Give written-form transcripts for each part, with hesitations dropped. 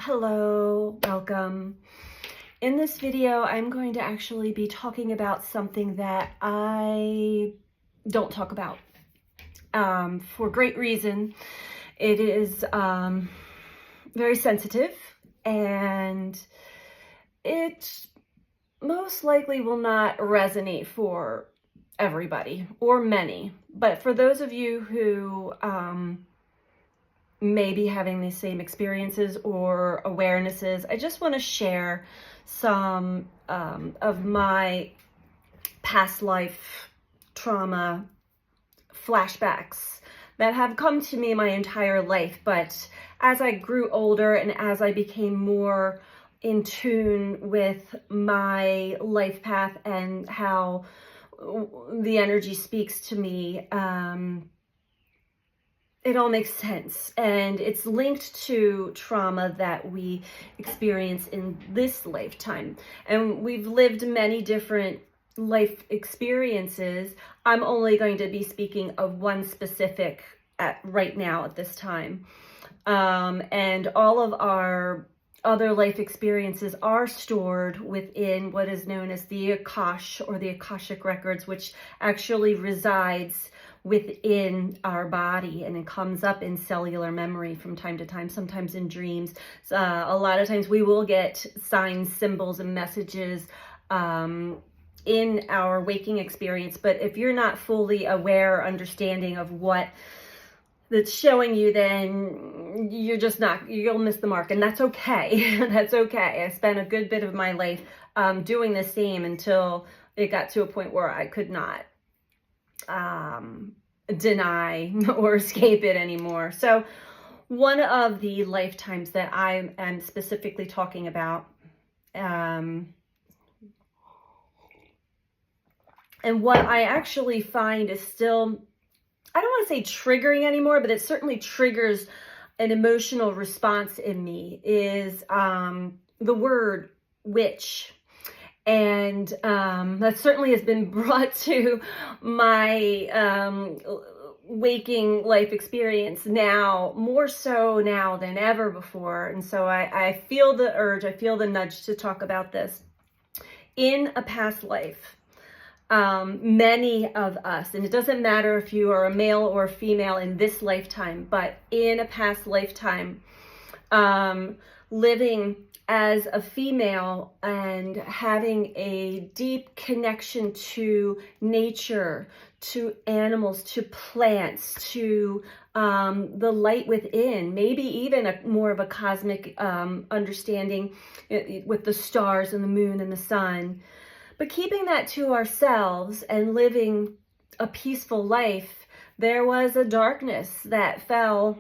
Hello, welcome. In this video, I'm going to actually be talking about something that I don't talk about for great reason. It is very sensitive, and it most likely will not resonate for everybody or many. But for those of you who may be having these same experiences or awarenesses, I just want to share some of my past life trauma flashbacks that have come to me my entire life. But as I grew older and as I became more in tune with my life path and how the energy speaks to me, it all makes sense, and it's linked to trauma that we experience in this lifetime. And we've lived many different life experiences. I'm only going to be speaking of one specific right now at this time. And all of our other life experiences are stored within what is known as the Akash, or the Akashic records, which actually resides within our body, and it comes up in cellular memory from time to time, sometimes in dreams. A lot of times we will get signs, symbols, and messages in our waking experience, but if you're not fully aware or understanding of what that's showing you, then you'll miss the mark, and that's okay. That's okay. I spent a good bit of my life doing the same until it got to a point where I could not deny or escape it anymore. So one of the lifetimes that I am specifically talking about, and what I actually find is still, I don't want to say triggering anymore, but it certainly triggers an emotional response in me, is the word witch. And that certainly has been brought to my waking life experience now, more so now than ever before. And so I feel the urge, I feel the nudge to talk about this. In a past life, many of us, and it doesn't matter if you are a male or a female in this lifetime, but in a past lifetime, living as a female and having a deep connection to nature, to animals, to plants, to the light within, maybe even more of a cosmic understanding with the stars and the moon and the sun. But keeping that to ourselves and living a peaceful life, there was a darkness that fell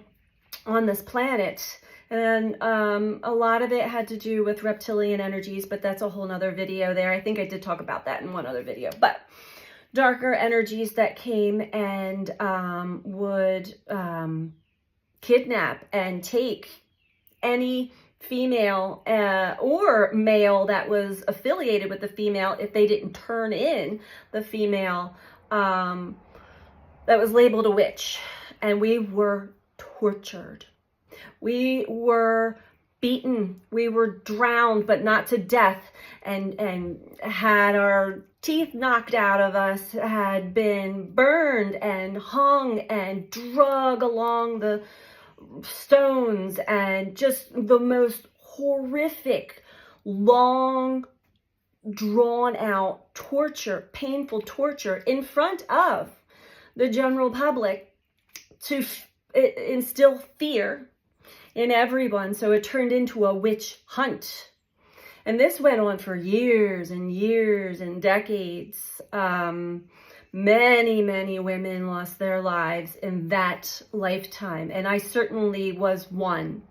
on this planet. And a lot of it had to do with reptilian energies, but that's a whole nother video there. I think I did talk about that in one other video. But darker energies that came and would kidnap and take any female or male that was affiliated with the female if they didn't turn in the female that was labeled a witch. And we were tortured. We were beaten, we were drowned, but not to death, and had our teeth knocked out of us, had been burned and hung and drug along the stones, and just the most horrific, long, drawn out torture, painful torture in front of the general public to instill fear in everyone. So it turned into a witch hunt. And this went on for years and years and decades. Many, many women lost their lives in that lifetime, and I certainly was one.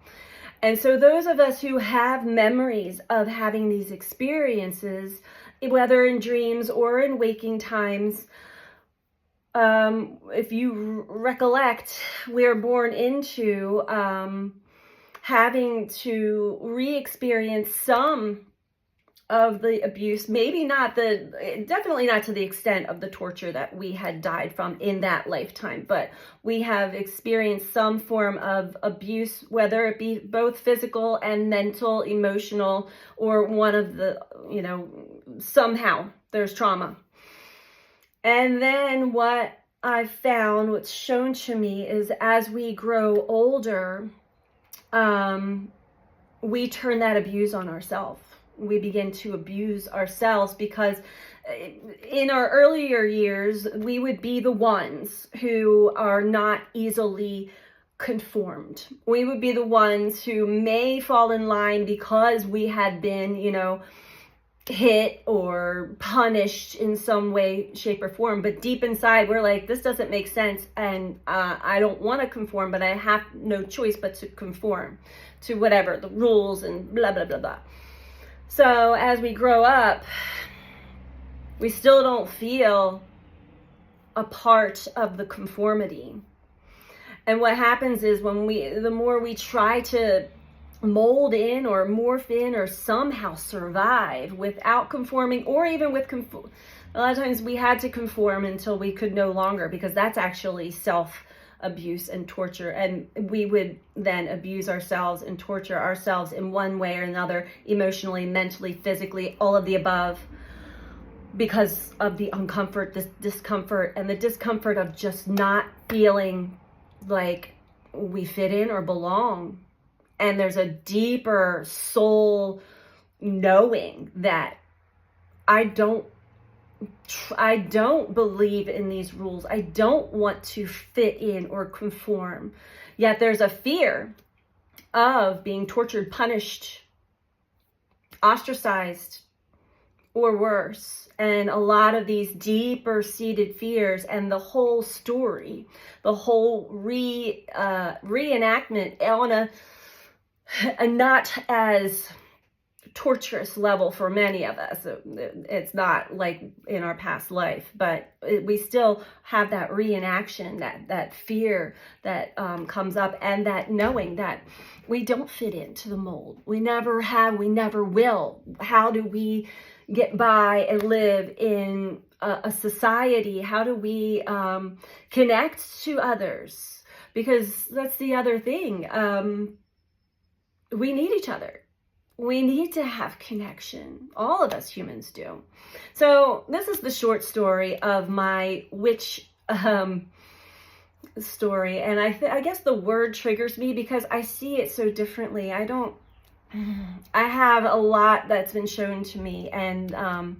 And so those of us who have memories of having these experiences, whether in dreams or in waking times, if you recollect, we're born into having to re-experience some of the abuse, definitely not to the extent of the torture that we had died from in that lifetime, but we have experienced some form of abuse, whether it be both physical and mental, emotional, or one of the, somehow there's trauma. And then what I've found, what's shown to me, is as we grow older, we turn that abuse on ourselves. We begin to abuse ourselves because in our earlier years, we would be the ones who are not easily conformed. We would be the ones who may fall in line because we had been, hit or punished in some way, shape, or form. But deep inside, we're like, this doesn't make sense. And I don't want to conform, but I have no choice but to conform to whatever the rules and blah, blah, blah, blah. So as we grow up, we still don't feel a part of the conformity. And what happens is the more we try to mold in or morph in or somehow survive without conforming, or even with a lot of times we had to conform until we could no longer, because that's actually self-abuse and torture, and we would then abuse ourselves and torture ourselves in one way or another, emotionally, mentally, physically, all of the above, because of the discomfort, and the discomfort of just not feeling like we fit in or belong. And there's a deeper soul knowing that I don't believe in these rules. I don't want to fit in or conform. Yet there's a fear of being tortured, punished, ostracized, or worse. And a lot of these deeper seated fears, and the whole story, the whole reenactment on a not as torturous level for many of us. It's not like in our past life, but we still have that reenaction, that fear that comes up, and that knowing that we don't fit into the mold. We never have, we never will. How do we get by and live in a society? How do we connect to others? Because that's the other thing. We need each other. We need to have connection. All of us humans do. So this is the short story of my witch story. And I guess the word triggers me because I see it so differently. I have a lot that's been shown to me. And my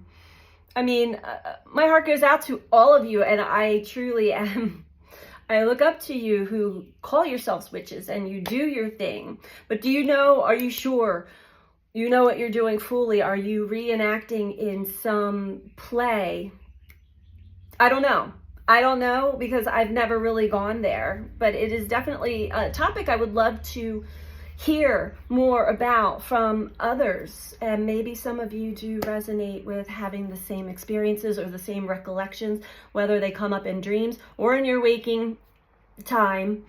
heart goes out to all of you. And I truly am. I look up to you who call yourselves witches and you do your thing. But do you know, are you sure you know what you're doing fully? Are you reenacting in some play? I don't know because I've never really gone there. But it is definitely a topic I would love to hear more about from others. And maybe some of you do resonate with having the same experiences or the same recollections, whether they come up in dreams or in your waking time.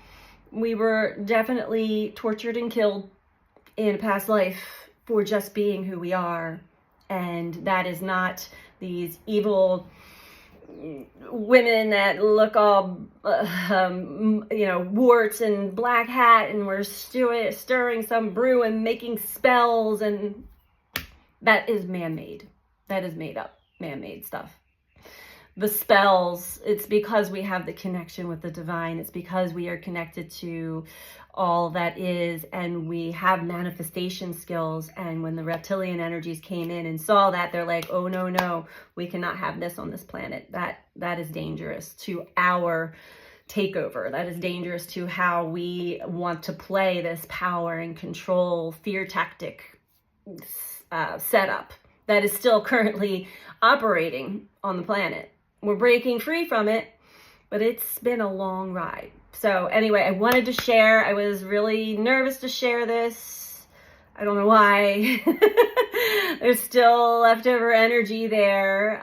We were definitely tortured and killed in a past life for just being who we are. And that is not these evil women that look all, warts and black hat, and we're stirring some brew and making spells, and that is man-made. That is made up, man-made stuff. The spells, it's because we have the connection with the divine. It's because we are connected to all that is, and we have manifestation skills. And when the reptilian energies came in and saw that, they're like, oh, no, we cannot have this on this planet. That is dangerous to our takeover. That is dangerous to how we want to play this power and control fear tactic setup that is still currently operating on the planet. We're breaking free from it, but it's been a long ride. So anyway, I wanted to share. I was really nervous to share this. I don't know why. There's still leftover energy there.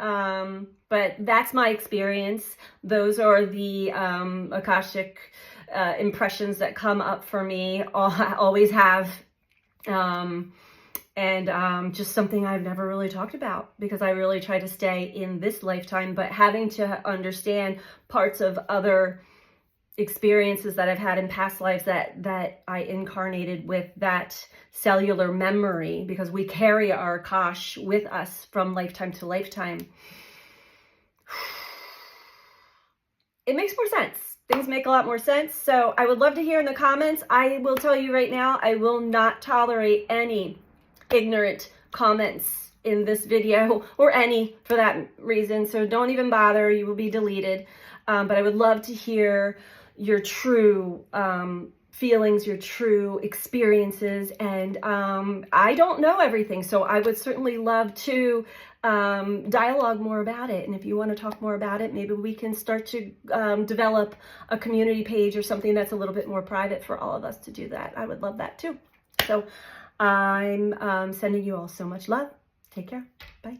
But that's my experience. Those are the Akashic impressions that come up for me. Always have. And and just something I've never really talked about because I really try to stay in this lifetime, but having to understand parts of other experiences that I've had in past lives that I incarnated with that cellular memory, because we carry our Akash with us from lifetime to lifetime. It makes more sense. Things make a lot more sense. So I would love to hear in the comments. I will tell you right now, I will not tolerate any ignorant comments in this video, or any for that reason. So don't even bother. You will be deleted. But I would love to hear your true feelings, your true experiences. And I don't know everything, so I would certainly love to dialogue more about it. And if you want to talk more about it, maybe we can start to develop a community page or something that's a little bit more private for all of us to do that. I would love that too. So I'm sending you all so much love. Take care. Bye.